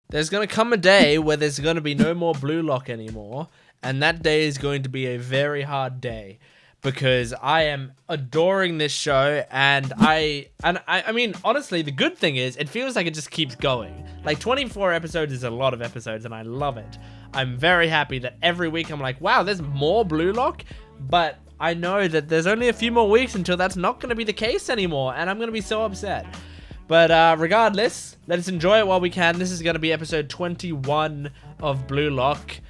There's going to come a day where there's going to be no more Bluelock anymore. And that day is going to be a very hard day. Because I am adoring this show. And I mean, honestly, the good thing is, it feels like it just keeps going. Like, 24 episodes is a lot of episodes, and I love it. I'm very happy that every week I'm like, wow, there's more Bluelock. But I know that there's only a few more weeks until that's not going to be the case anymore. And I'm going to be so upset. But regardless, let's enjoy it while we can. This is going to be episode 21 of Bluelock.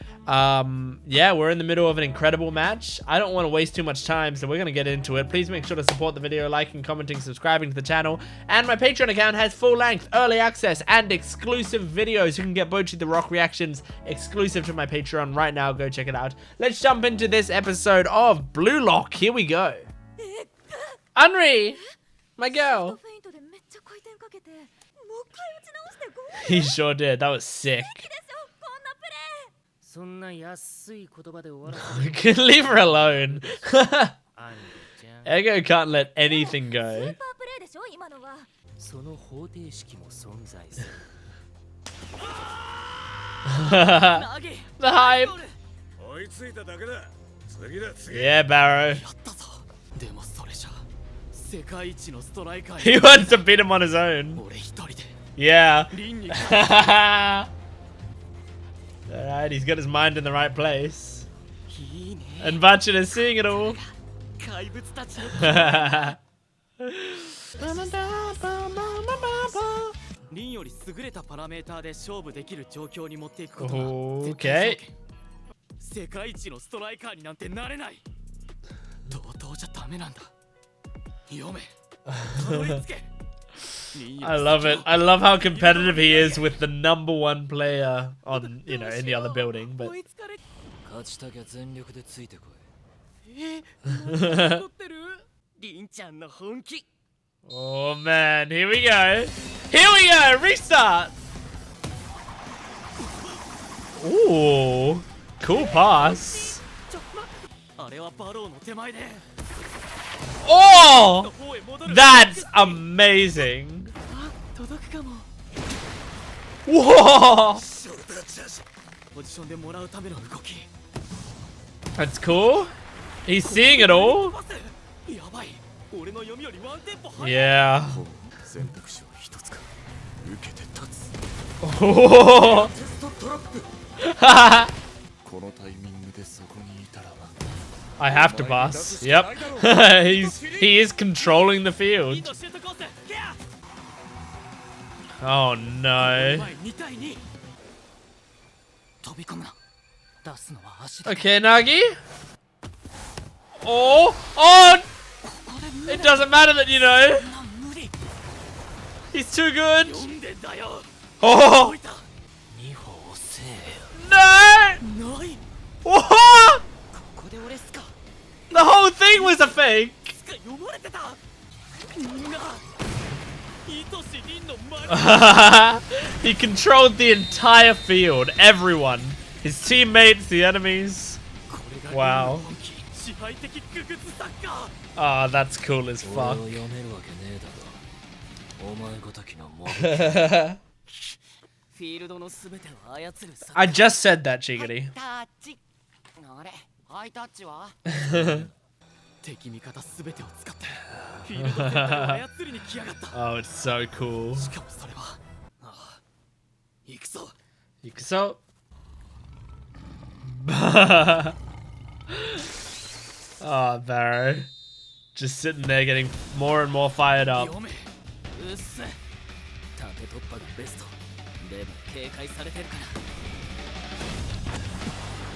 Yeah, we're in the middle of an incredible match. I don't want to waste too much time, so we're going to get into it. Please make sure to support the video, liking, commenting, subscribing to the channel. And my Patreon account has full-length, early access, and exclusive videos. You can get Bocchi the Rock reactions exclusive to my Patreon right now. Go check it out. Let's jump into this episode of Bluelock. Here we go. Unri, my girl. He sure did. That was sick. Leave her alone. Ego can't let anything go. The hype. Yeah, Barou. He wants to beat him on his own. Yeah. Alright, he's got his mind in the right place. And Bachira is seeing it all. Okay. I love it. I love how competitive he is with the #1 player on, you know, in the other building, but oh man, here we go. Here we go, restart. Ooh, cool pass. Oh, that's amazing. Whoa! That's cool. He's seeing it all. Yeah. Oh. I have to pass. Yep. He is controlling the field. Oh no. Okay, Nagi. Oh, oh! It doesn't matter that you know. He's too good. Oh! No! Whoa! The whole thing was a fake. He controlled the entire field, everyone. His teammates, the enemies. Wow. Oh, that's cool as fuck. I just said that, Chigiri. Oh, it's so cool. Ikuso. Oh, Barou. Just sitting there getting more and more fired up.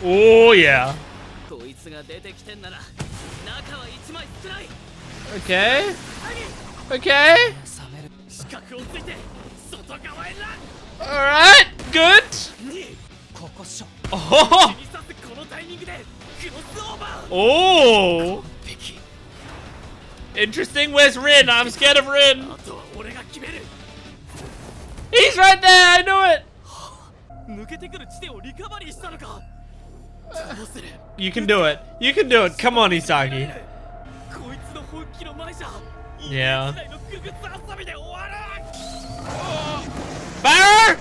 Oh, yeah. Okay. Okay. Alright. Good. Oh. Oh. Interesting. Where's Rin? I'm scared of Rin. He's right there. I knew it. You can do it. You can do it. Come on, Isagi. Yeah. Barou!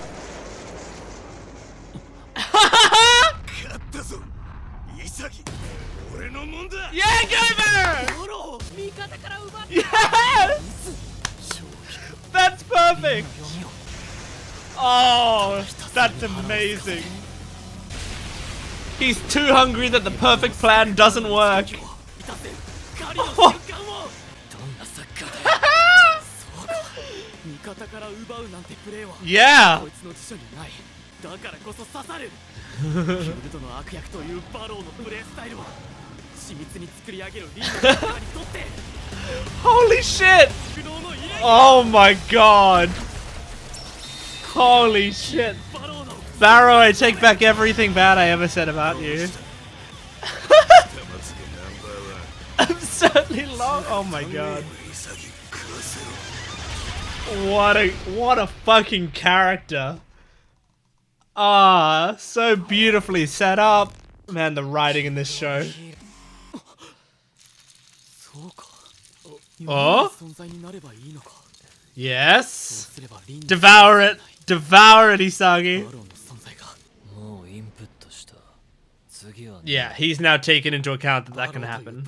Yeah, go Barou! Yes! That's perfect! Oh, that's amazing. He's too hungry that the perfect plan doesn't work. Oh. Yeah! Holy shit! Oh my god! Holy shit! Barou, I take back everything bad I ever said about you. Absurdly long. Oh my god! What a fucking character! Ah, so beautifully set up. Man, the writing in this show. Oh? Yes? Devour it! Devour it, Isagi! Yeah, he's now taken into account that that can happen.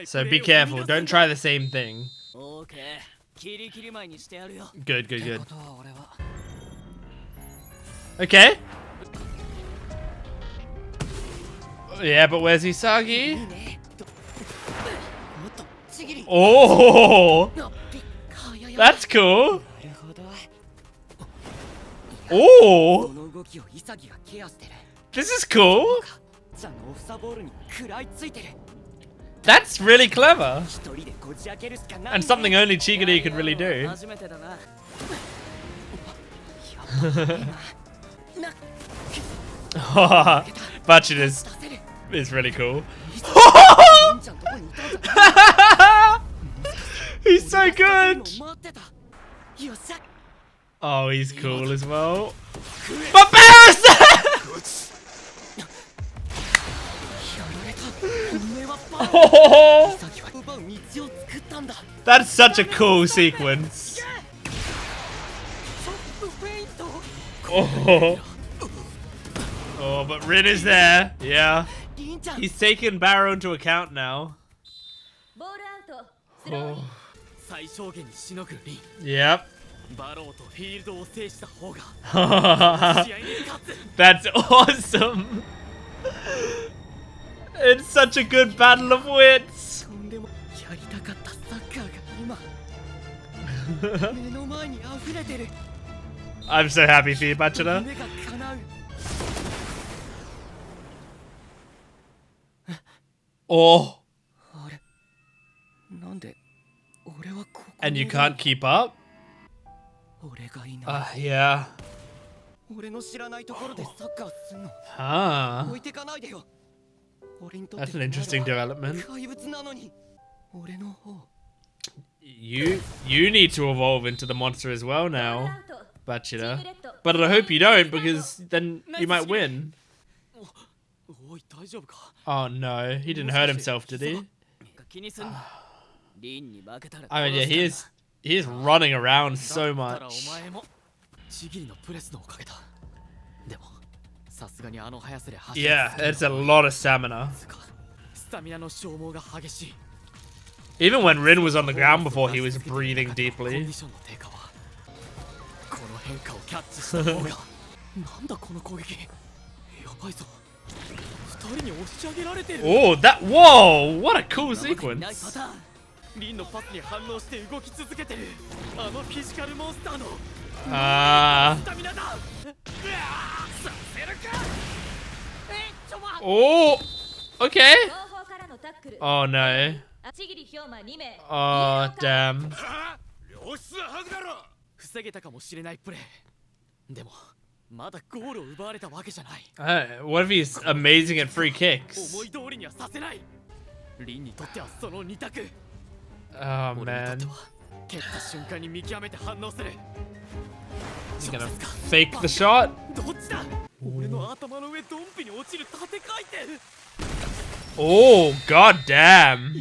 So be careful, don't try the same thing. Good, good, good. Okay. Yeah, but where's Isagi? Oh! That's cool! Oh! This is cool! That's really clever! And something only Chigiri could really do. Bachira is really cool. He's so good! Oh, he's cool as well. But oh, that's such a cool sequence. Oh. Oh, but Rin is there. Yeah. He's taken Barou into account now. Oh. Yep. That's awesome. It's such a good battle of wits. I'm so happy for you, Bachira. Oh. And you can't keep up? Yeah. Huh. That's an interesting development. You need to evolve into the monster as well now, Bachira. But I hope you don't, because then you might win. Oh no, he didn't hurt himself, did he? I mean, yeah, he is running around so much. Yeah, it's a lot of stamina. Even when Rin was on the ground before, he was breathing deeply. Oh, that, whoa, what a cool sequence. Oh, okay. Oh no. Oh, damn. What if he's amazing at free kicks? Oh man. He's gonna fake the shot? Oh, god damn.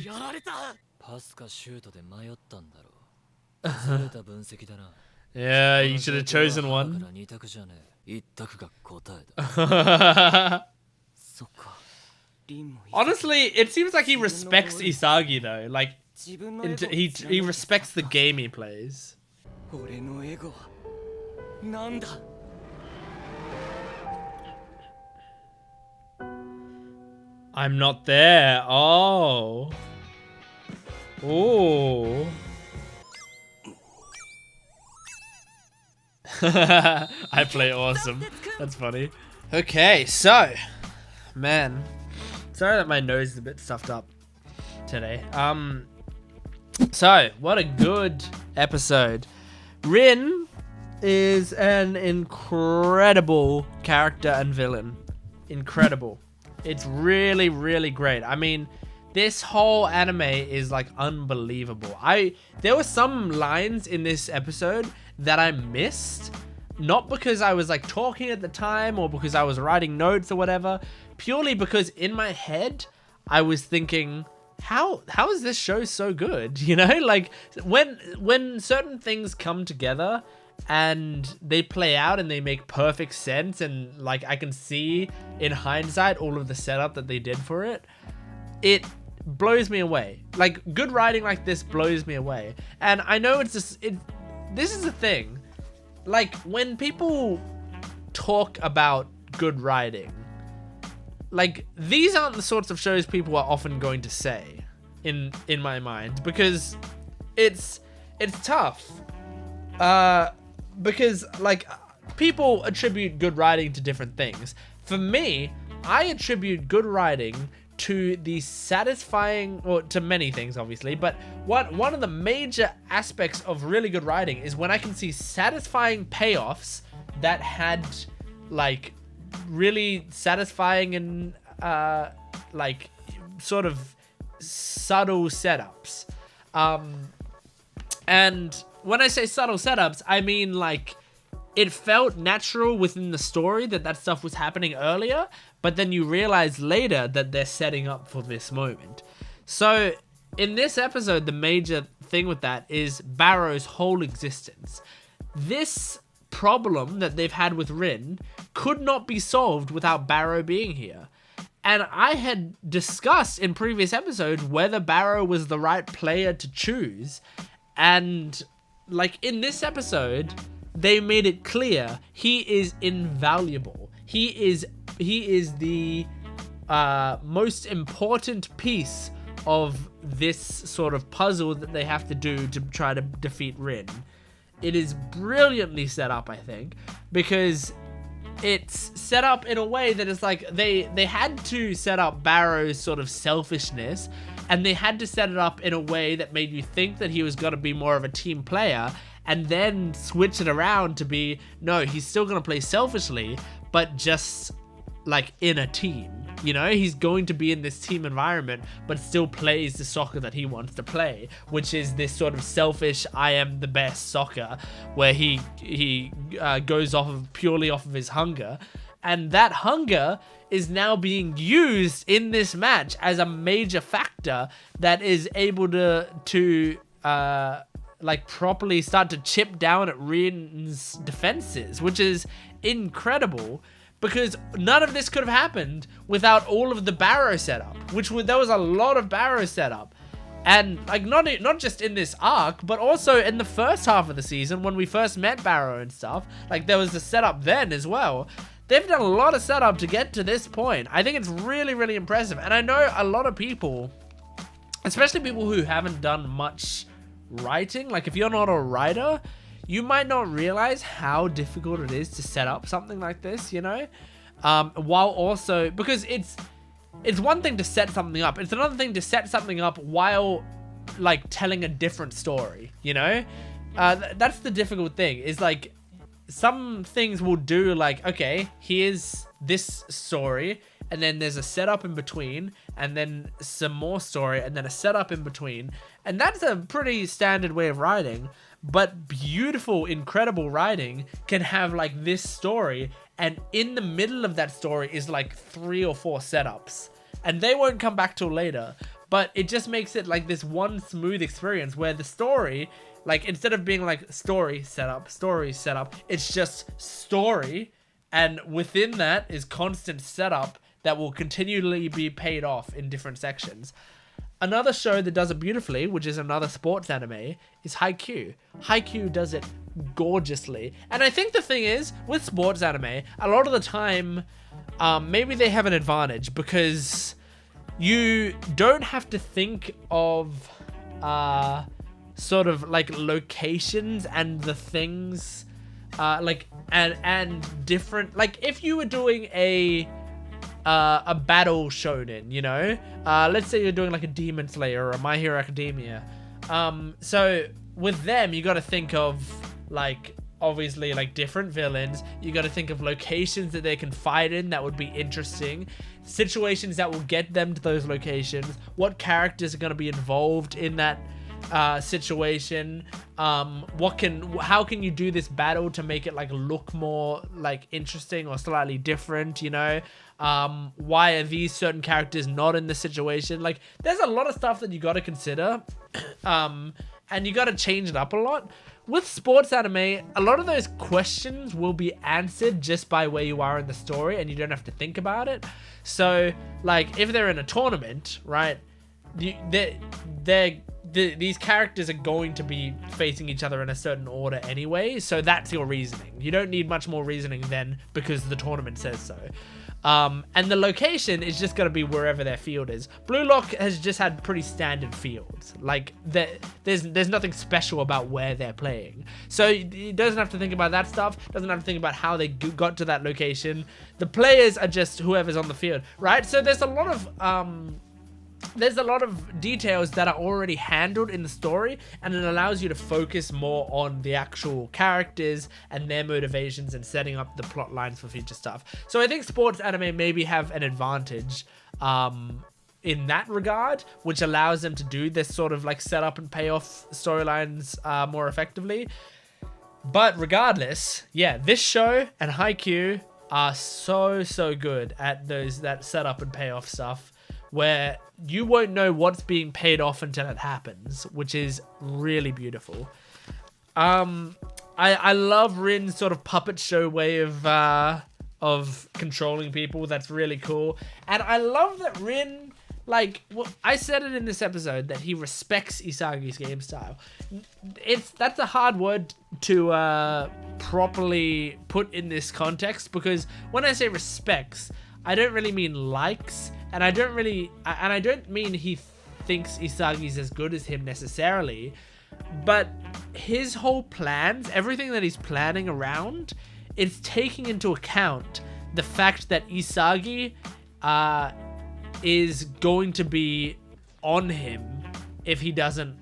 Yeah, you should have chosen one. Honestly, it seems like he respects Isagi though. Like, he respects the game he plays. I'm not there. Oh. Ooh. I play awesome. That's funny. Okay, so, man, sorry that my nose is a bit stuffed up today. So what a good episode. Rin is an incredible character and villain. Incredible. It's really, really great. I mean, this whole anime is like unbelievable. There were some lines in this episode that I missed, not because I was like talking at the time or because I was writing notes or whatever, purely because in my head I was thinking, how is this show so good? You know, like when certain things come together and they play out and they make perfect sense, and like I can see in hindsight all of the setup that they did for it, it blows me away. Like, good writing like this blows me away. And I know it's just this is the thing, like when people talk about good writing, like these aren't the sorts of shows people are often going to say in my mind, because it's tough, because like people attribute good writing to different things. For me, I attribute good writing to the satisfying, or to many things obviously, but one of the major aspects of really good writing is when I can see satisfying payoffs that had like really satisfying and like sort of subtle setups. And when I say subtle setups, I mean like it felt natural within the story that stuff was happening earlier, but then you realize later that they're setting up for this moment. So in this episode, the major thing with that is Barou's whole existence. This problem that they've had with Rin could not be solved without Barou being here. And I had discussed in previous episodes whether Barou was the right player to choose. And like in this episode, they made it clear he is invaluable. He is the most important piece of this sort of puzzle that they have to do to try to defeat Rin. It is brilliantly set up, I think, because it's set up in a way that is like they had to set up Barou's sort of selfishness, and they had to set it up in a way that made you think that he was going to be more of a team player, and then switch it around to be, no, he's still going to play selfishly, but just like in a team. You know, he's going to be in this team environment, but still plays the soccer that he wants to play, which is this sort of selfish, I am the best soccer, where he goes purely off of his hunger. And that hunger is now being used in this match as a major factor that is able to like properly start to chip down at Rin's defenses, which is incredible. Because none of this could have happened without all of the Barou setup, there was a lot of Barou setup. And like not just in this arc, but also in the first half of the season when we first met Barou and stuff, like there was the setup then as well. They've done a lot of setup to get to this point. I think it's really, really impressive. And I know a lot of people, especially people who haven't done much writing, like if you're not a writer, you might not realize how difficult it is to set up something like this, you know? While also, because it's one thing to set something up. It's another thing to set something up while like telling a different story, you know? That's the difficult thing, is like some things will do like, okay, here's this story, and then there's a setup in between, and then some more story, and then a setup in between. And that's a pretty standard way of writing. But beautiful, incredible writing can have like this story, and in the middle of that story is like 3 or 4 setups, and they won't come back till later, but it just makes it like this one smooth experience where the story, like instead of being like story setup, it's just story, and within that is constant setup that will continually be paid off in different sections. Another show that does it beautifully, which is another sports anime, is Haikyuu. Haikyuu does it gorgeously. And I think the thing is, with sports anime, a lot of the time, maybe they have an advantage because you don't have to think of sort of like locations and the things and different, like if you were doing a battle shonen, you know, let's say you're doing like a Demon Slayer or a My Hero Academia, so with them you got to think of like obviously like different villains, you got to think of locations that they can fight in that would be interesting, situations that will get them to those locations, what characters are going to be involved in that situation, how can you do this battle to make it like look more like interesting or slightly different, you know, why are these certain characters not in the situation? Like there's a lot of stuff that you got to consider, and you got to change it up a lot. With sports anime, a lot of those questions will be answered just by where you are in the story, and you don't have to think about it. So like if they're in a tournament, right, these characters are going to be facing each other in a certain order anyway, so that's your reasoning. You don't need much more reasoning than because the tournament says so. And the location is just going to be wherever their field is. Bluelock has just had pretty standard fields. Like there's nothing special about where they're playing. So it doesn't have to think about that stuff. Doesn't have to think about how they got to that location. The players are just whoever's on the field, right? So there's a lot of details that are already handled in the story, and it allows you to focus more on the actual characters and their motivations and setting up the plot lines for future stuff. So I think sports anime maybe have an advantage in that regard, which allows them to do this sort of like setup and payoff storylines more effectively. But regardless, yeah, this show and Haikyuu are so good at that setup and payoff stuff, where you won't know what's being paid off until it happens, which is really beautiful. I love Rin's sort of puppet show way of controlling people. That's really cool. And I love that Rin, like, well, I said it in this episode that he respects Isagi's game style. That's a hard word to properly put in this context, because when I say respects, I don't really mean likes, and I don't mean he thinks Isagi's as good as him necessarily, but his whole plans, everything that he's planning around, it's taking into account the fact that Isagi is going to be on him if he doesn't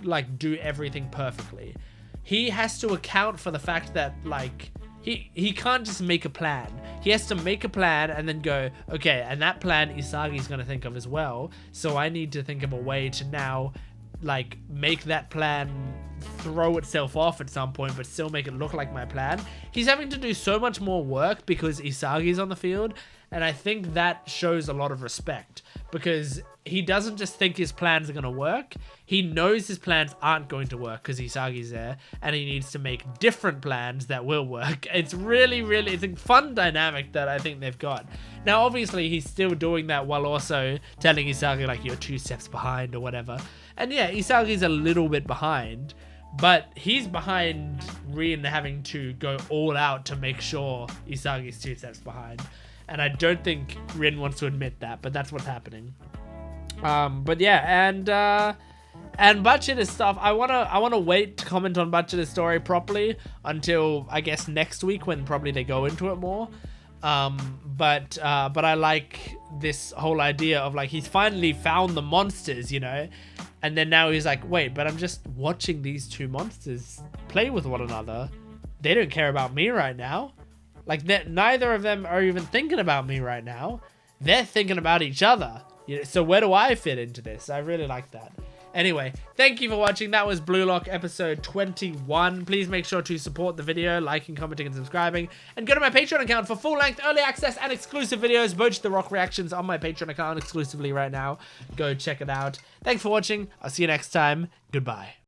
like do everything perfectly. He has to account for the fact that like he can't just make a plan. He has to make a plan and then go, okay, and that plan Isagi's going to think of as well. So I need to think of a way to now like make that plan throw itself off at some point, but still make it look like my plan. He's having to do so much more work because Isagi's on the field. And I think that shows a lot of respect, because he doesn't just think his plans are going to work. He knows his plans aren't going to work because Isagi's there, and he needs to make different plans that will work. It's it's a fun dynamic that I think they've got. Now, obviously, he's still doing that while also telling Isagi, like, you're 2 steps behind or whatever. And yeah, Isagi's a little bit behind, but he's behind Rin having to go all out to make sure Isagi's 2 steps behind. And I don't think Rin wants to admit that, but that's what's happening. But yeah, and Bachira's stuff, I wanna wait to comment on Bachira's story properly until I guess next week, when probably they go into it more. But I like this whole idea of like he's finally found the monsters, you know, and then now he's like, wait, but I'm just watching these 2 monsters play with one another. They don't care about me right now. Like, neither of them are even thinking about me right now. They're thinking about each other. You know, so where do I fit into this? I really like that. Anyway, thank you for watching. That was Bluelock episode 21. Please make sure to support the video, liking, commenting, and subscribing. And go to my Patreon account for full-length early access and exclusive videos. Boach the Rock reactions on my Patreon account exclusively right now. Go check it out. Thanks for watching. I'll see you next time. Goodbye.